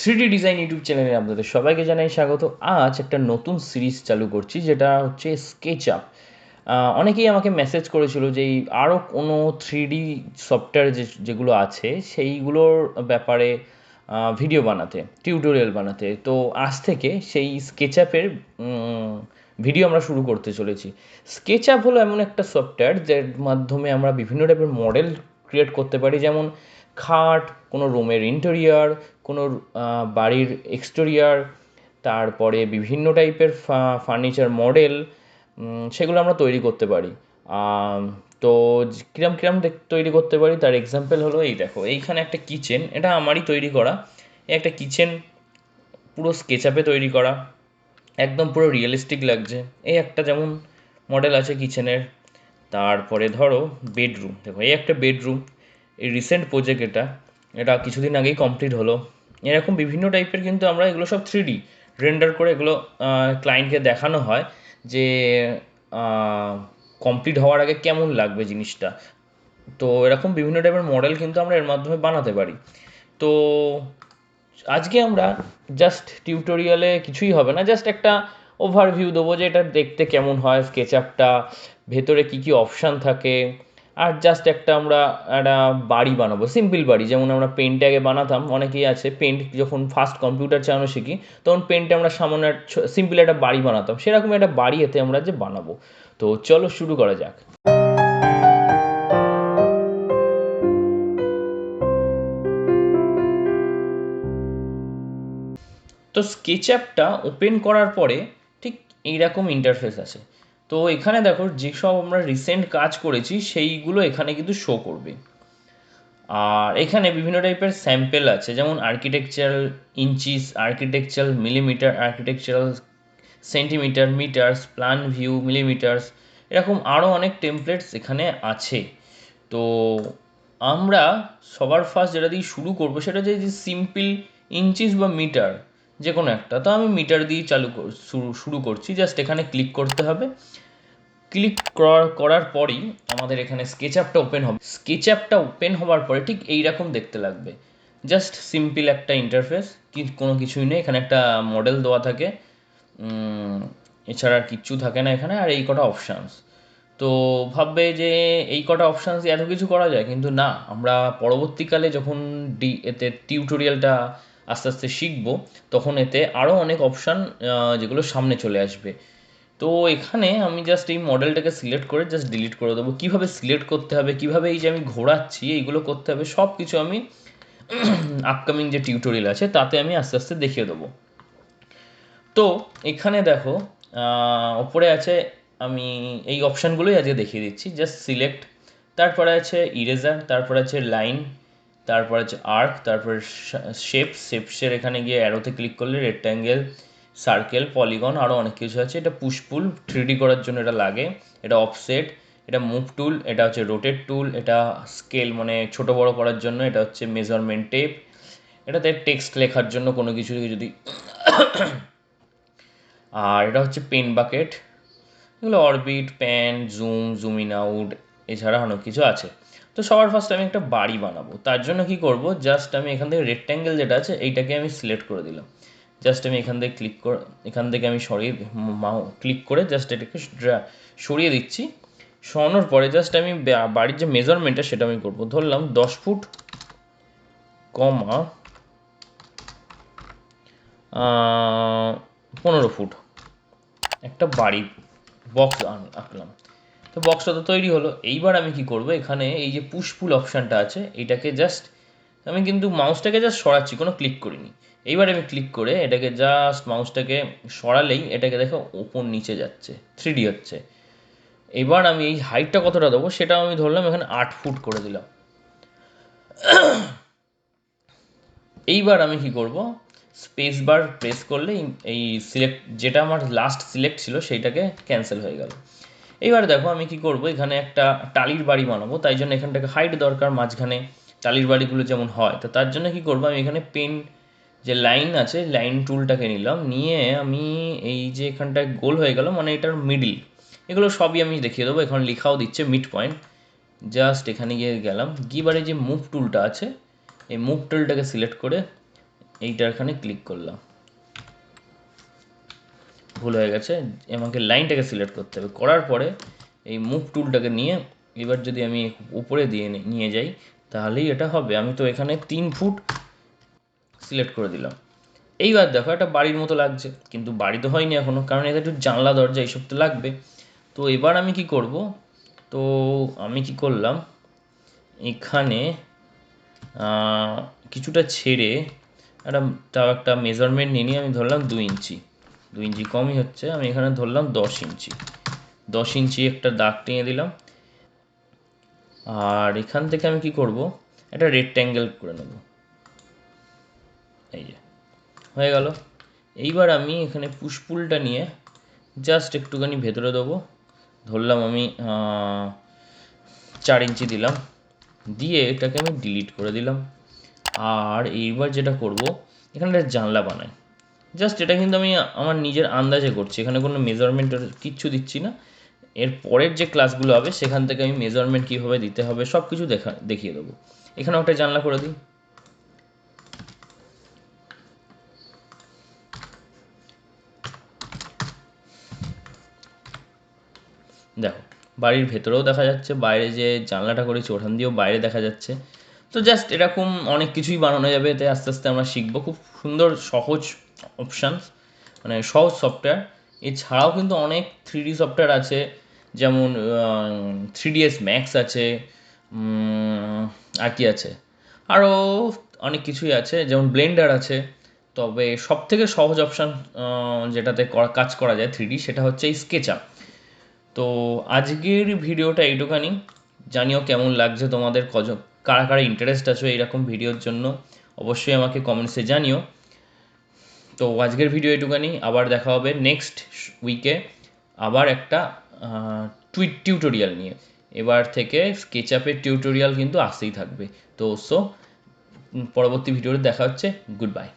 3D design YouTube চ্যানেলে আপনাদের সবাইকে জানাই স্বাগত। আজ একটা নতুন সিরিজ চালু করছি যেটা হচ্ছে স্কেচআপ। অনেকেই আমাকে মেসেজ করেছিল যে এই আরও কোনো 3D সফটওয়্যার যেগুলো আছে সেইগুলোর ব্যাপারে ভিডিও বানাতে, টিউটোরিয়াল বানাতে। তো আজ থেকে সেই স্কেচআপের ভিডিও আমরা শুরু করতে চলেছি। স্কেচআপ হলো এমন একটা সফটওয়্যার যার মাধ্যমে আমরা বিভিন্ন টাইপের মডেল ক্রিয়েট করতে পারি, যেমন খাট, কোনো রুমের ইন্টেরিয়ার, কোনো বাড়ির এক্সটেরিয়ার, তারপরে বিভিন্ন টাইপের ফার্নিচার মডেল, সেগুলো আমরা তৈরি করতে পারি। তো কিরম কিরম তৈরি করতে পারি তার এক্সাম্পল হলো এই দেখো, এইখানে একটা কিচেন, এটা আমারই তৈরি করা। এই একটা কিচেন পুরো স্কেচআপে তৈরি করা, একদম পুরো রিয়েলিস্টিক লাগছে। এই একটা যেমন মডেল আছে কিচেনের। তারপরে ধরো বেডরুম, দেখো এই একটা বেডরুম, এই রিসেন্ট প্রজেক্ট, এটা কিছুদিন আগেই কমপ্লিট হলো। এরকম বিভিন্ন টাইপের কিন্তু আমরা এগুলো সব 3D রেন্ডার করে এগুলো ক্লায়েন্টকে দেখানো হয় যে কমপ্লিট হওয়ার আগে কেমন লাগবে জিনিসটা। তো এরকম বিভিন্ন টাইপের মডেল কিন্তু আমরা এর মাধ্যমে বানাতে পারি। তো আজকে আমরা জাস্ট টিউটোরিয়ালে কিছুই হবে না, জাস্ট একটা ওভারভিউ দেবো যে এটা দেখতে কেমন হয় স্কেচআপটা, ভেতরে কী কী অপশান থাকে। আর জাস্ট আমরা একটা বাড়ি বানাবো, সিম্পল বাড়ি, যেমন আমরা পেন্টে আগে বানাতাম। অনেকেই আছে পেন্ট, যখন ফার্স্ট কম্পিউটার চালানো শিখি তখন পেন্টে আমরা সামান্য সিম্পল একটা বাড়ি বানাতাম, সেরকম একটা বাড়ি এতে আমরা যে বানাবো। তো চলো শুরু করা যাক। তো স্কেচঅ্যাপটা ওপেন করার পরে ঠিক এইরকম ইন্টারফেস আছে। তো এখানে দেখো যেসব আমরা রিসেন্ট কাজ করেছি সেইগুলো এখানে কিন্তু শো করবে। আর এখানে বিভিন্ন টাইপের স্যাম্পেল আছে, যেমন architectural inches, architectural millimetre, architectural centimetre, metres, plan view millimetres, এরকম আরও অনেক টেমপ্লেটস এখানে আছে। তো আমরা সবার ফার্স্ট যেটা দিয়ে শুরু করবো সেটা হচ্ছে যে সিম্পল ইঞ্চিস বা মিটার, যে কোনো একটা। তো আমি মিটার দিয়ে শুরু করছি। জাস্ট এখানে ক্লিক করতে হবে। ক্লিক করার পরেই আমাদের এখানে স্কেচআপটা ওপেন হবে। স্কেচআপটা ওপেন হওয়ার পরে ঠিক এইরকম দেখতে লাগবে। জাস্ট সিম্পল একটা ইন্টারফেস, কোনো কিছুই নেই। এখানে একটা মডেল দেওয়া থাকে, এছাড়া আর কিচ্ছু থাকে না এখানে। আর এই কটা অপশানস, তো ভাববে যে এই কটা অপশানস এত কিছু করা যায়, কিন্তু না। আমরা পরবর্তীকালে যখন এতে টিউটোরিয়ালটা আস্তে আস্তে শিখবো, তখন এতে আরও অনেক অপশান যেগুলো সামনে চলে আসবে। তো এখানে আমি জাস্ট এই মডেলটাকে সিলেক্ট করে জাস্ট ডিলিট করে দেবো। কীভাবে সিলেক্ট করতে হবে, কীভাবে এই যে আমি ঘোরাচ্ছি এইগুলো করতে হবে, সব কিছু আমি আপকামিং যে টিউটোরিয়াল আছে তাতে আমি আস্তে আস্তে দেখিয়ে দেবো। তো এখানে দেখো ওপরে আছে, আমি এই অপশানগুলোই আজকে দেখিয়ে দিচ্ছি। জাস্ট সিলেক্ট, তারপরে আছে ইরেজার, তারপরে আছে লাইন, তারপর আছে আর্ক, তারপরে শেপসের এখানে গিয়ে অ্যারোতে ক্লিক করলে রেক্ট্যাঙ্গেল, সার্কেল, পলিগন, আরও অনেক কিছু আছে। এটা পুশপুল 3D করার জন্য এটা লাগে। এটা অফসেট, এটা মুভ টুল, এটা হচ্ছে রোটেট টুল, এটা স্কেল মানে ছোটো বড়ো করার জন্য, এটা হচ্ছে মেজারমেন্ট টেপ, এটাতে টেক্সট লেখার জন্য কোনো কিছু যদি আর এটা হচ্ছে পেন বাকেট, এগুলো orbit, pan, zoom in out, এছাড়া অনেক কিছু আছে। তো সবার ফার্স্ট আমি একটা বাড়ি বানাবো। তার জন্য কি করব, জাস্ট আমি এখান থেকে রেক্ট্যাঙ্গেল যেটা আছে এইটাকে আমি সিলেক্ট করে দিলাম। জাস্ট আমি এখান থেকে আমি ক্লিক করে জাস্ট এটাকে সরিয়ে দিচ্ছি। সরানোর পরে জাস্ট আমি বাড়ির যে মেজারমেন্টটা সেটা আমি করবো। ধরলাম 10 ফুট কমা 15 ফুট একটা বাড়ি বক্স আঁকলাম। তো বক্সটা তো তৈরি হলো। এইবার আমি কি করব, এখানে এই যে পুশ পুল অপশানটা আছে এইটাকে জাস্ট, আমি কিন্তু মাউসটাকে জাস্ট সরাচ্ছি, কোনো ক্লিক করিনি। এইবার আমি ক্লিক করে এটাকে জাস্ট মাউসটাকে সরালেই এটাকে দেখো ওপর নিচে যাচ্ছে, 3D হচ্ছে। এবার আমি এই হাইটটা কতটা দেবো সেটাও আমি ধরলাম এখানে 8 ফুট করে দিলাম। এইবার আমি কি করব, স্পেস বার প্রেস করলে এই সিলেক্ট, যেটা আমার লাস্ট সিলেক্ট ছিল সেইটাকে ক্যান্সেল হয়ে গেল। এইবার দেখো আমি কি করব, এখানে একটা টালির বাড়ি বানাবো, তাই জন্য এখানটাকে হাইট দরকার মাঝখানে, টালির বাড়িগুলো যেমন হয়। তো তার জন্য কি করব, আমি এখানে পেন যে লাইন আছে, লাইন টুলটাকে নিলাম, নিয়ে আমি এই যে এখানটায় গোল হয়ে গেল মানে এটার মিডিল, এগুলো সবই আমি দেখিয়ে দেবো। এখানে লেখাও দিচ্ছে মিড পয়েন্ট। জাস্ট এখানে গিয়ে গেলাম, গিবারে যে মুভ টুলটা আছে এই মুভ টুলটাকে সিলেক্ট করে এইটার এখানে ক্লিক করলাম, ভুল হয়ে গেছে, আমাকে লাইনটাকে সিলেক্ট করতে হবে। করার পরে এই মুভ টুলটাকে নিয়ে এবার যদি আমি উপরে দিয়ে নিয়ে যাই তাহলেই এটা হবে। আমি তো এখানে 3 ফুট সিলেক্ট করে দিলাম। এইবার দেখো একটা বাড়ির মতো লাগছে, কিন্তু বাড়ি তো হয়নি এখনো, কারণ এতে একটু জানলা দরজা এইসব তো লাগবে। তো এবার আমি কি করব, তো আমি কি করলাম, এখানে কিছুটা ছেড়ে একটা মেজারমেন্ট নিয়ে আমি ধরলাম 2 ইঞ্চি, 2 ইঞ্চি কমই হচ্ছে, আমি এখানে ধরলাম 10 ইঞ্চি, 10 ইঞ্চি একটা দাগ টেনে দিলাম। আর এখান থেকে আমি কি করব, একটা রেক্ট্যাঙ্গেল করে নেব, এই যে হয়ে গেল। এইবার আমি এখানে পুশপুলটা নিয়ে জাস্ট একটুখানি ভেতরে দেবো, ধরলাম আমি 4 ইঞ্চি দিলাম, দিয়ে এটাকে আমি ডিলিট করে দিলাম। আর এইবার যেটা করব, এখানে একটা জানলা বানাই, জাস্ট এটা কিন্তু আমি আমার নিজের আন্দাজে করছি, এখানে কোনো মেজারমেন্টের কিচ্ছু দিচ্ছি না। এর পরের যে ক্লাসগুলো হবে সেখান থেকে আমি মেজারমেন্ট কীভাবে দিতে হবে সব কিছু দেখিয়ে দেবো। এখানেও একটা জানলা করে দিই, দেখো বাড়ির ভেতরেও দেখা যাচ্ছে, বাইরে যে জানলাটা করেছি ওখান দিয়েও বাইরে দেখা যাচ্ছে। তো জাস্ট এরকম অনেক কিছুই বানানো যাবে, এতে আস্তে আস্তে আমরা শিখবো। খুব সুন্দর সহজ অপশানস, মানে সহজ সফটওয়্যার। এছাড়াও কিন্তু অনেক 3D সফটওয়্যার আছে, যেমন 3ds Max আছে, আর কি আছে, আরও অনেক কিছুই আছে, যেমন ব্লেন্ডার আছে। তবে সব থেকে সহজ অপশান যেটাতে কাজ করা যায় 3D, সেটা হচ্ছে এই স্কেচআপ। তো আজকের ভিডিওটা এইটুখানি, জানিও কেমন লাগছে তোমাদের, কারা কারা ইন্টারেস্ট আছো এইরকম ভিডিওর জন্য, অবশ্যই আমাকে কমেন্টসে জানিও। তো আজকের ভিডিও এইটুখানি, আবার দেখা হবে নেক্সট উইকে আবার একটা টিউটোরিয়াল নিয়ে। এবার থেকে স্কেচআপের টিউটোরিয়াল কিন্তু আসতেই থাকবে। তো পরবর্তী ভিডিওতে দেখা হচ্ছে, গুড বাই।